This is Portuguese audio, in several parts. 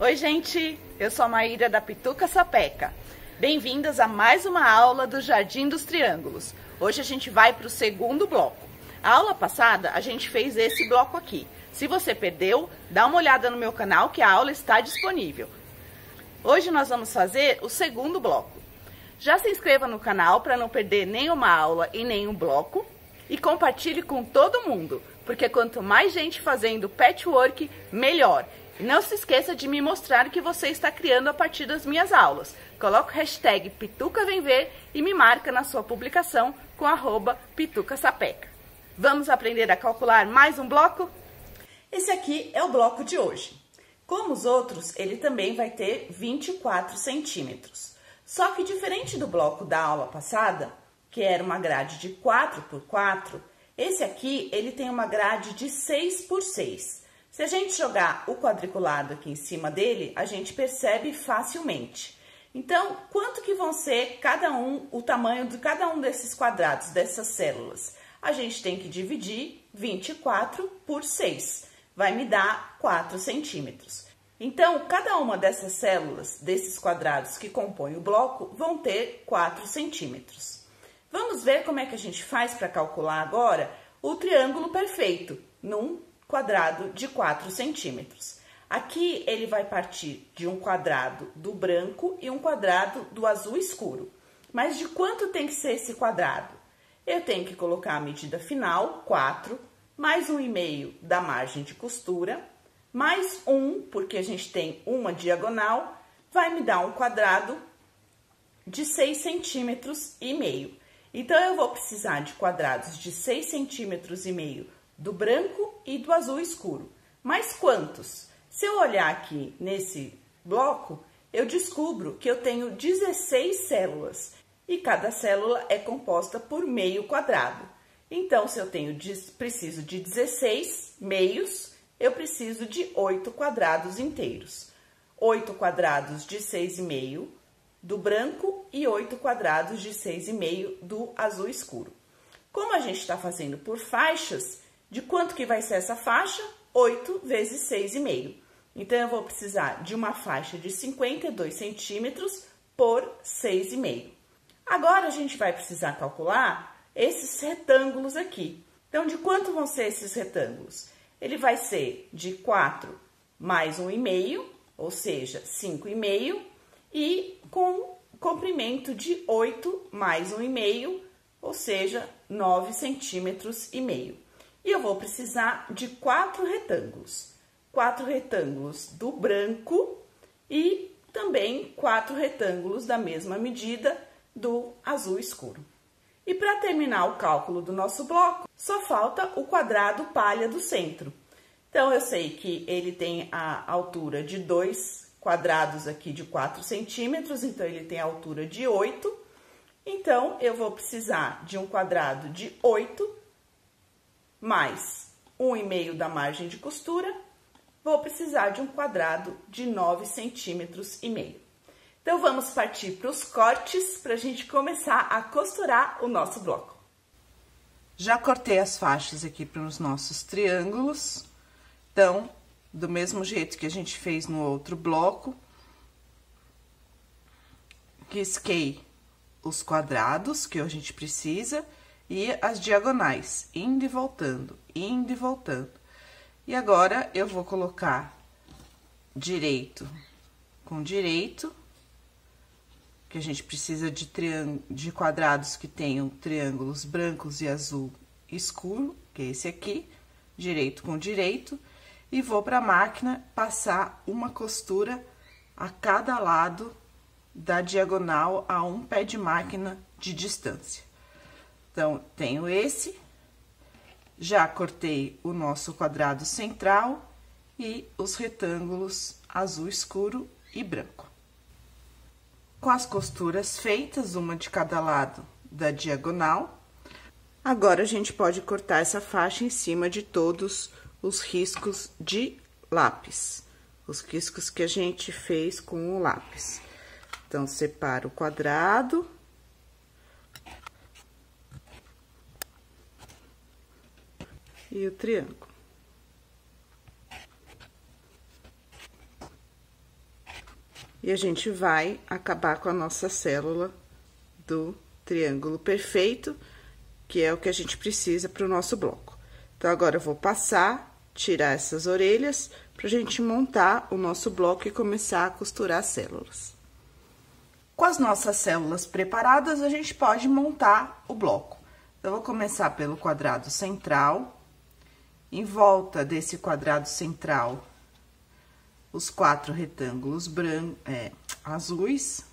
Oi, gente! Eu sou a Maíra da Pituca Sapeca. Bem-vindas a mais uma aula do Jardim dos Triângulos. Hoje a gente vai para o segundo bloco. A aula passada a gente fez esse bloco aqui. Se você perdeu, dá uma olhada no meu canal que a aula está disponível. Hoje nós vamos fazer o segundo bloco. Já se inscreva no canal para não perder nenhuma aula e nenhum bloco. E compartilhe com todo mundo, porque quanto mais gente fazendo patchwork, melhor. E não se esqueça de me mostrar o que você está criando a partir das minhas aulas. Coloca o hashtag PitucaVemVer e me marca na sua publicação com @PitucaSapeca. Vamos aprender a calcular mais um bloco? Esse aqui é o bloco de hoje. Como os outros, ele também vai ter 24 centímetros. Só que diferente do bloco da aula passada, que era uma grade de 4 por 4, esse aqui ele tem uma grade de 6 por 6. Se a gente jogar o quadriculado aqui em cima dele, a gente percebe facilmente. Então, quanto que vão ser o tamanho de cada um desses quadrados, dessas células? A gente tem que dividir 24 por 6. Vai me dar 4 centímetros. Então, cada uma dessas células, desses quadrados que compõem o bloco, vão ter 4 centímetros. Vamos ver como é que a gente faz para calcular agora o triângulo perfeito, num quadrado de 4 centímetros. Aqui ele vai partir de um quadrado do branco e um quadrado do azul escuro. Mas de quanto tem que ser esse quadrado? Eu tenho que colocar a medida final, 4, mais 1,5 da margem de costura, mais 1, porque a gente tem uma diagonal, vai me dar um quadrado de 6 centímetros e meio. Então, eu vou precisar de quadrados de 6 centímetros e meio do branco e do azul escuro. Mas quantos? Se eu olhar aqui nesse bloco, eu descubro que eu tenho 16 células e cada célula é composta por meio quadrado. Então, se eu preciso de 16 meios, eu preciso de 8 quadrados inteiros. 8 quadrados de 6,5 do branco e 8 quadrados de 6,5 do azul escuro. Como a gente está fazendo por faixas, de quanto que vai ser essa faixa? 8 vezes 6,5. Então, eu vou precisar de uma faixa de 52 centímetros por 6,5. Agora, a gente vai precisar calcular esses retângulos aqui. Então, de quanto vão ser esses retângulos? Ele vai ser de 4 mais 1,5, ou seja, 5,5, e com comprimento de 8 mais 1,5, ou seja, 9 centímetros e meio. E eu vou precisar de 4 retângulos. 4 retângulos do branco e também 4 retângulos da mesma medida do azul escuro. E para terminar o cálculo do nosso bloco, só falta o quadrado palha do centro. Então, eu sei que ele tem a altura de 2 quadrados aqui de 4 centímetros, então ele tem a altura de 8. Então, eu vou precisar de um quadrado de 8, mais 1,5 da margem de costura, vou precisar de um quadrado de 9 centímetros e meio. Então, vamos partir para os cortes para a gente começar a costurar o nosso bloco. Já cortei as faixas aqui para os nossos triângulos. Então, do mesmo jeito que a gente fez no outro bloco, risquei os quadrados que a gente precisa e as diagonais, indo e voltando, indo e voltando. E agora, eu vou colocar direito com direito, que a gente precisa de quadrados que tenham triângulos brancos e azul escuro, que é esse aqui, direito com direito. E vou para a máquina passar uma costura a cada lado da diagonal a um pé de máquina de distância. Então, tenho esse, já cortei o nosso quadrado central e os retângulos azul escuro e branco. Com as costuras feitas, uma de cada lado da diagonal, agora a gente pode cortar essa faixa em cima de todos os riscos de lápis, os riscos que a gente fez com o lápis. Então, separo o quadrado. E o triângulo. E a gente vai acabar com a nossa célula do triângulo perfeito, que é o que a gente precisa para o nosso bloco. Então, agora eu vou passar, tirar essas orelhas, pra gente montar o nosso bloco e começar a costurar as células. Com as nossas células preparadas, a gente pode montar o bloco. Então, eu vou começar pelo quadrado central. Em volta desse quadrado central, os 4 retângulos azuis.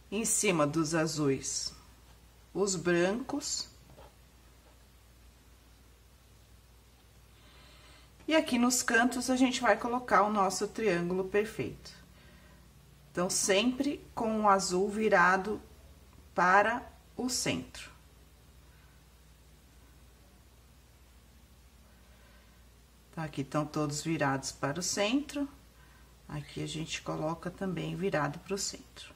Em cima dos azuis, os brancos. E aqui nos cantos, a gente vai colocar o nosso triângulo perfeito. Então, sempre com o azul virado para o centro. Então, aqui estão todos virados para o centro. Aqui a gente coloca também virado para o centro.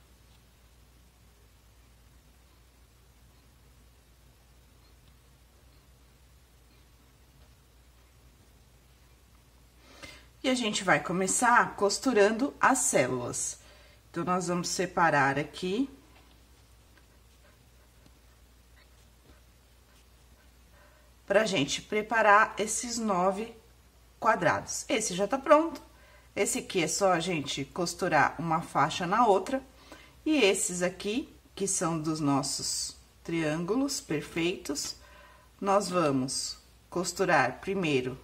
E a gente vai começar costurando as células. Então, nós vamos separar aqui. Pra gente preparar esses 9 quadrados. Esse já tá pronto. Esse aqui é só a gente costurar uma faixa na outra. E esses aqui, que são dos nossos triângulos perfeitos, nós vamos costurar primeiro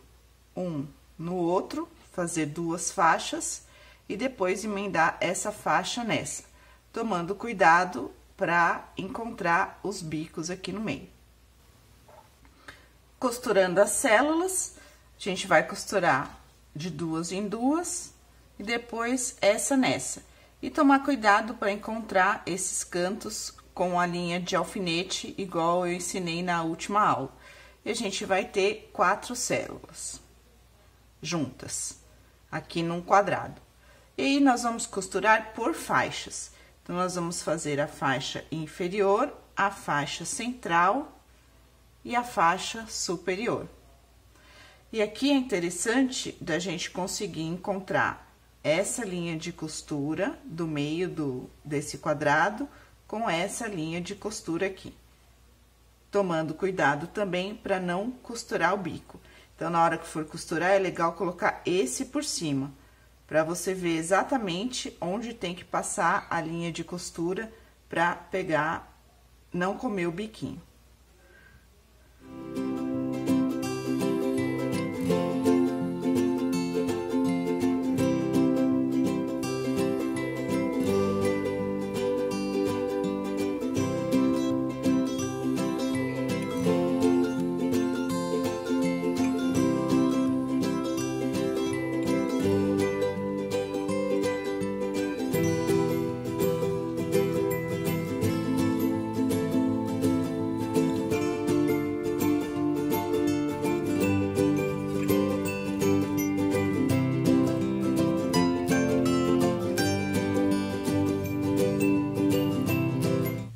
um no outro, fazer 2 faixas e depois emendar essa faixa nessa, tomando cuidado para encontrar os bicos aqui no meio. Costurando as células, a gente vai costurar de 2 em 2 e depois essa nessa. E tomar cuidado para encontrar esses cantos com a linha de alfinete, igual eu ensinei na última aula. E a gente vai ter 4 células juntas, aqui num quadrado. E aí, nós vamos costurar por faixas. Então, nós vamos fazer a faixa inferior, a faixa central e a faixa superior. E aqui é interessante da gente conseguir encontrar essa linha de costura do meio desse quadrado com essa linha de costura aqui. Tomando cuidado também para não costurar o bico. Então, na hora que for costurar, é legal colocar esse por cima, para você ver exatamente onde tem que passar a linha de costura para pegar, não comer o biquinho.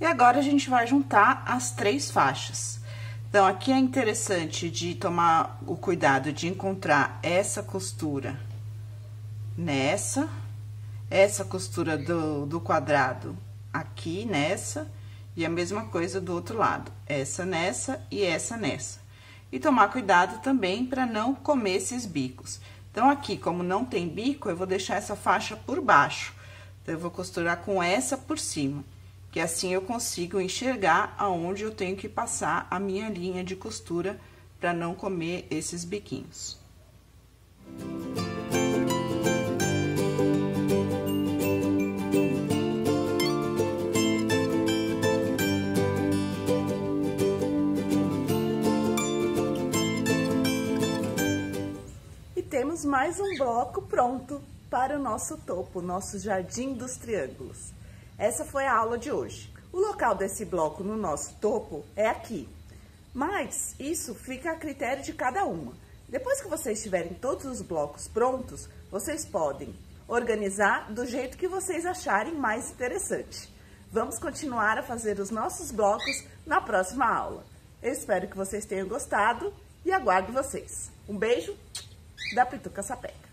Agora, a gente vai juntar as 3 faixas. Então, aqui é interessante de tomar o cuidado de encontrar essa costura nessa, essa costura do quadrado aqui nessa, e a mesma coisa do outro lado, essa nessa e essa nessa. E tomar cuidado também para não comer esses bicos. Então, aqui, como não tem bico, eu vou deixar essa faixa por baixo. Então, eu vou costurar com essa por cima. Que assim eu consigo enxergar aonde eu tenho que passar a minha linha de costura para não comer esses biquinhos. E temos mais um bloco pronto para o nosso topo, nosso jardim dos triângulos. Essa foi a aula de hoje. O local desse bloco no nosso topo é aqui, mas isso fica a critério de cada uma. Depois que vocês tiverem todos os blocos prontos, vocês podem organizar do jeito que vocês acharem mais interessante. Vamos continuar a fazer os nossos blocos na próxima aula. Eu espero que vocês tenham gostado e aguardo vocês. Um beijo da Pituca Sapeca.